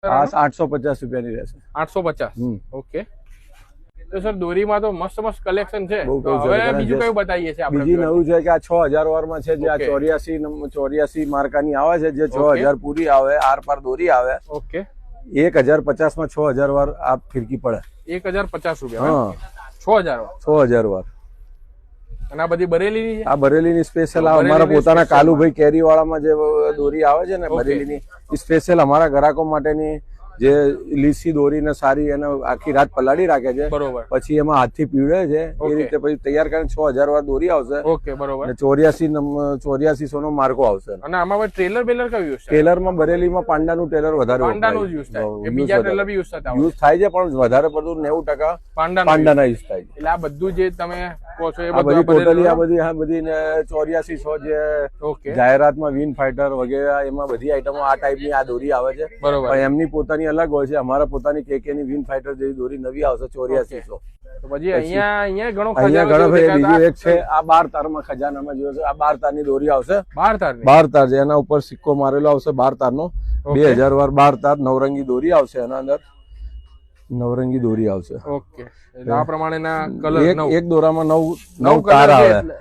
આ 850 રૂપિયાની રહેશે. 850. ઓકે. તો સર દોરીમાં તો મસ્ત મસ્ત કલેક્શન છે. બહુ તો હવે બીજું કયું બતાવીએ છે આપણે? બીજી નવું છે કે આ 6000 વારમાં છે જે આ 84 માર્કાની આવે છે જે 6000 પૂરી આવે, આર પાર દોરી આવે. ઓકે. 1050 માં 6000 વાર આ ફિરકી પડે. 1050 રૂપિયા. હા, 6000 વાર. 6000 વાર. અને આ બધી બરેલીની છે? આ બરેલીની સ્પેશિયલ અમારા પોતાના કાલુભાઈ કેરીવાળામાં જે દોરી આવે છે ને બરેલીની, સ્પેશિયલ અમારા ગ્રાહકો માટેની જે લીસી દોરીને સારી એને આખી રાત પલાળી રાખે છે. બરોબર. પછી એમાં હાથથી પીવડે છે એ રીતે પછી તૈયાર કરીને 6000 વાર દોરી આવશે. ઓકે, બરોબર. અને 8400 નો માર્કો આવશે. અને આમાં ટ્રેલર બેલર કયું યુઝ થાય? ટેલરમાં બરેલીમાં પાંડાનું ટેલર વધારે પાંડાનું યુઝ થાય. એ બીજા ટ્રેલર બી યુઝ થતા યુઝ થાય છે પણ વધારે પડતું 90% પાંડાના યુઝ થાય છે. એટલે આ બધું જે તમે કહો છો એ આ બધી બધું ટોટલી આ બધી 8400 જે ઓકે જાહેરાતમાં વિન ફાઈટર વગેરે એમાં બધી આઈટમો આ ટાઈપની આ દોરી આવે છે. બરોબર. પણ એમની પોતાની અલગ હોય છે. અમારા પોતાની કેકેની વિન ફાઈટર જેવી દોરી નવી આવશે 8400. તો પછી અહીંયા ઘણો અહીંયા ઘણો બીજું એક છે આ 12 તારમાં ખજાનામાં જોયો છે. આ 12 તારની દોરી આવશે. 12 તાર છે એના ઉપર સિક્કો મારેલો આવશે 12 તારનો. 2000 વાર 12 તાર નવરંગી દોરી આવશે એના અંદર. નવરંગી દોરી આવશે. ઓકે. એટલે આ પ્રમાણેના કલર એક દોરામાં 9 તાર આવે.